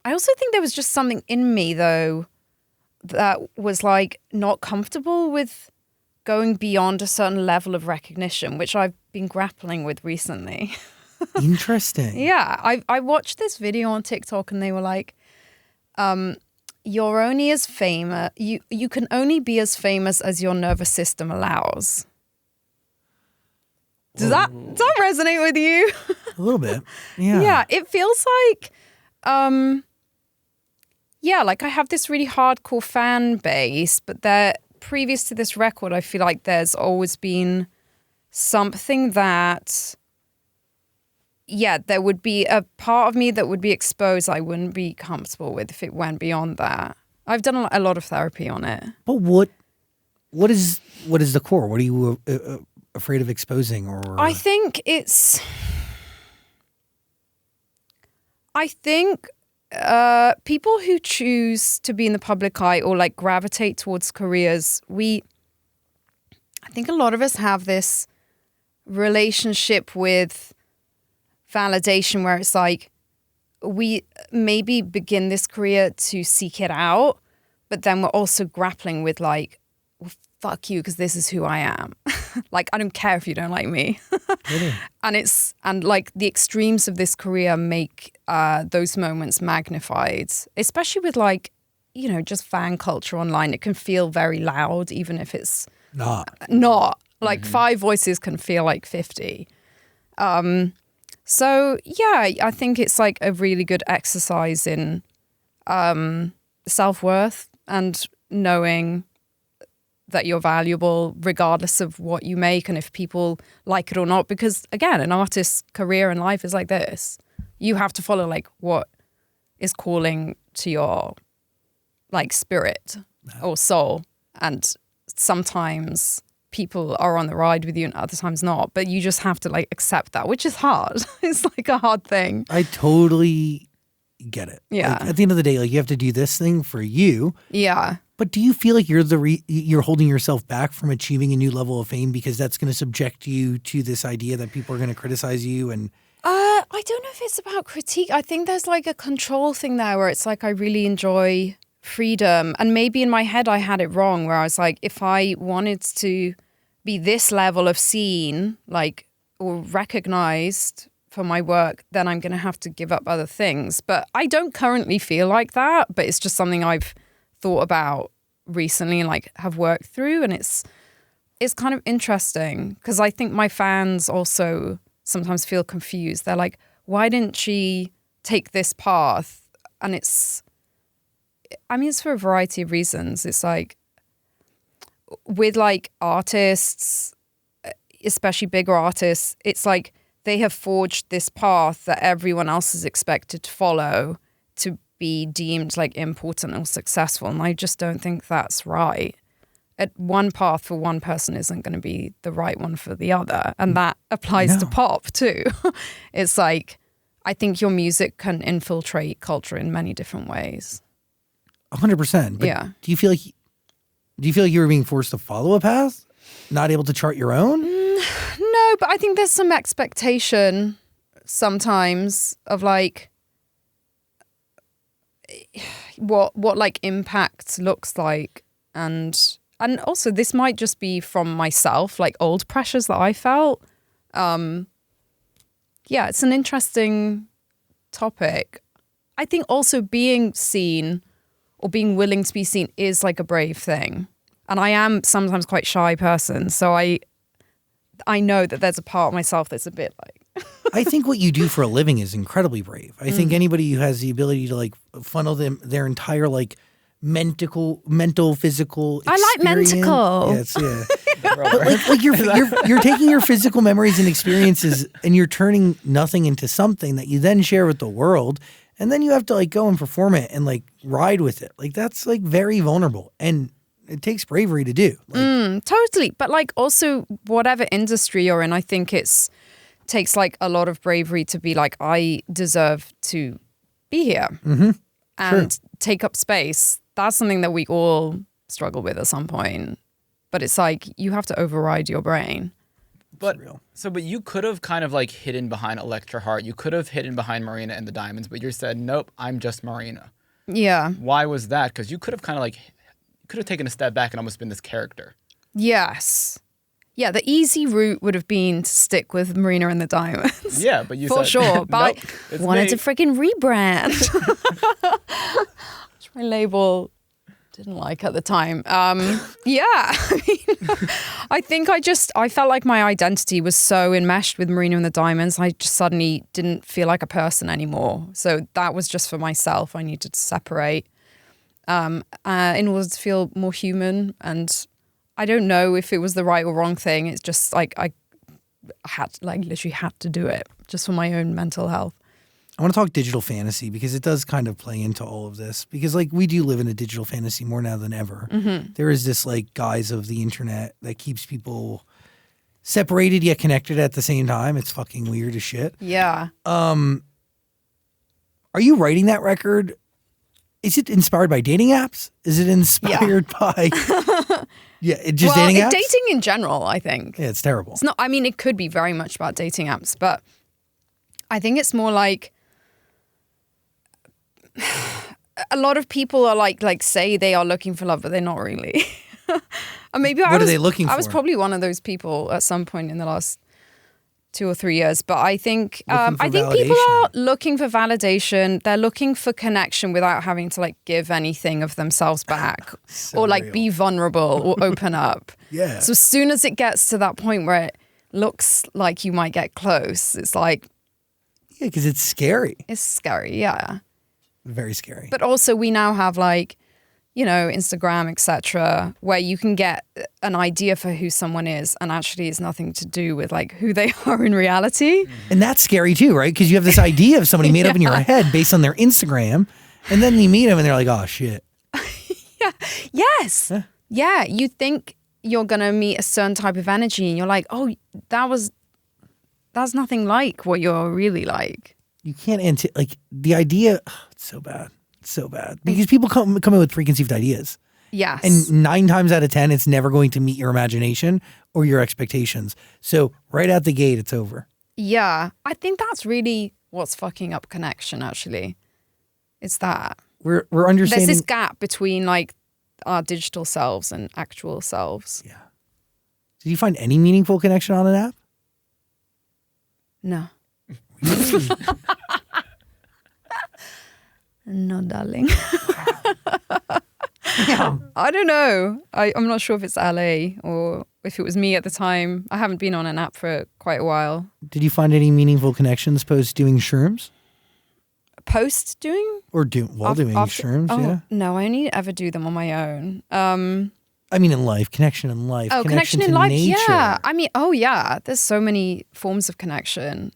I also think there was just something in me though that was like not comfortable with going beyond a certain level of recognition, which I've been grappling with recently. Interesting. Yeah, I watched this video on TikTok and they were like, you're only as famous, you can only be as famous as your nervous system allows. Does that resonate with you? A little bit. Yeah. Yeah, it feels like, like I have this really hardcore fan base, but previous to this record, I feel like there's always been something that, there would be a part of me that would be exposed I wouldn't be comfortable with if it went beyond that. I've done a lot of therapy on it. But what is the core? What are you afraid of exposing? Or I think people who choose to be in the public eye or like gravitate towards careers, I think a lot of us have this relationship with validation where it's like we maybe begin this career to seek it out, but then we're also grappling with like, well, fuck you, because this is who I am. Like, I don't care if you don't like me. Really? And like the extremes of this career make those moments magnified, especially with like, just fan culture online. It can feel very loud, even if it's not. Like 5 voices can feel like 50. So yeah, I think it's like a really good exercise in self-worth and knowing that you're valuable regardless of what you make and if people like it or not. Because again, an artist's career and life is like this. You have to follow like what is calling to your like spirit or soul. And sometimes people are on the ride with you and other times not. But you just have to like accept that, which is hard. It's like a hard thing. I totally get it. Yeah. Like, at the end of the day, like you have to do this thing for you. Yeah. But do you feel like you're holding yourself back from achieving a new level of fame because that's going to subject you to this idea that people are going to criticize you? And I don't know if it's about critique. I think there's like a control thing there where it's like I really enjoy freedom. And maybe in my head I had it wrong where I was like, if I wanted to be this level of seen, like, or recognized for my work, then I'm going to have to give up other things. But I don't currently feel like that, but it's just something I've thought about recently and like have worked through. And it's kind of interesting because I think my fans also sometimes feel confused. They're like, why didn't she take this path? And it's for a variety of reasons. It's like with like artists, especially bigger artists, it's like they have forged this path that everyone else is expected to follow to be deemed like important or successful. And I just don't think that's right. One path for one person isn't going to be the right one for the other. And that applies to pop too. It's like, I think your music can infiltrate culture in many different ways. 100%. But yeah. Do you feel like you were being forced to follow a path? Not able to chart your own? No, but I think there's some expectation sometimes of like what like impact looks like, and also this might just be from myself, like old pressures that I felt. It's an interesting topic. I think also being seen or being willing to be seen is like a brave thing. And I am sometimes quite shy person. So I know that there's a part of myself that's a bit like... I think what you do for a living is incredibly brave. I think anybody who has the ability to like funnel their entire like mental, physical experience. I like mentical. Yes, yeah. But like you're taking your physical memories and experiences and you're turning nothing into something that you then share with the world. And then you have to like go and perform it and like ride with it. Like that's like very vulnerable and it takes bravery to do. Like, totally. But like also whatever industry you're in, I think takes like a lot of bravery to be like, I deserve to be here and take up space. That's something that we all struggle with at some point. But it's like you have to override your brain. But real. but you could have kind of like hidden behind Electra Heart. You could have hidden behind Marina and the Diamonds, but you said, nope, I'm just Marina. Yeah. Why was that? Because you could have kind of like, you could have taken a step back and almost been this character. Yes. Yeah, the easy route would have been to stick with Marina and the Diamonds. Yeah, but you For said, sure. But nope, I it's wanted me. to freaking rebrand. Which my label didn't like at the time. Yeah, I mean, I think I felt like my identity was so enmeshed with Marina and the Diamonds, I just suddenly didn't feel like a person anymore. So that was just for myself. I needed to separate in order to feel more human. And I don't know if it was the right or wrong thing. It's just like I had, like, literally had to do it just for my own mental health. I want to talk digital fantasy because it does kind of play into all of this. Because like we do live in a digital fantasy more now than ever. Mm-hmm. There is this like guise of the internet that keeps people separated yet connected at the same time. It's fucking weird as shit. Yeah. Are you writing that record? Is it inspired by dating apps? Is it inspired by just dating apps? Dating in general, I think. Yeah, it's terrible. It's not, I mean, it could be very much about dating apps, but I think it's more like a lot of people are like say they are looking for love, but they're not really. And maybe What are they looking I was for? probably one of those people at some point in the last 2 or 3 years. But I think Looking for people validation. are looking for validation. They're looking for connection without having to like give anything of themselves back or like real. be vulnerable or open up. Yeah. So as soon as it gets to that point where it looks like you might get close, it's like, Yeah, because it's scary. it's scary. Yeah. Very scary. But also we now have like, you know, Instagram, etc., where you can get an idea for who someone is, and actually it's nothing to do with like who they are in reality. And that's scary too, right? Because you have this idea of somebody made up in your head based on their Instagram, and then you meet them and they're like, oh shit. Yes. Yeah. You think you're gonna meet a certain type of energy, and you're like, oh, that's nothing like what you're really like. You can't like the idea. It's so bad. It's so bad because people come in with preconceived ideas, Yes. and 9 times out of 10, it's never going to meet your imagination or your expectations. So right out the gate, it's over. Yeah. I think that's really what's fucking up connection, actually. It's that. We're There's understanding. this gap between like our digital selves and actual selves. Yeah. Did you find any meaningful connection on an app? No. No, darling. I don't know. I'm not sure if it's LA or if it was me at the time. I haven't been on an app for quite a while. Did you find any meaningful connections post doing shrooms Post doing? or while doing shrooms? Oh, Yeah. no, I only ever do them on my own. I mean, in life, connection in life. Connection in to life. nature. Yeah. I mean, yeah. There's so many forms of connection.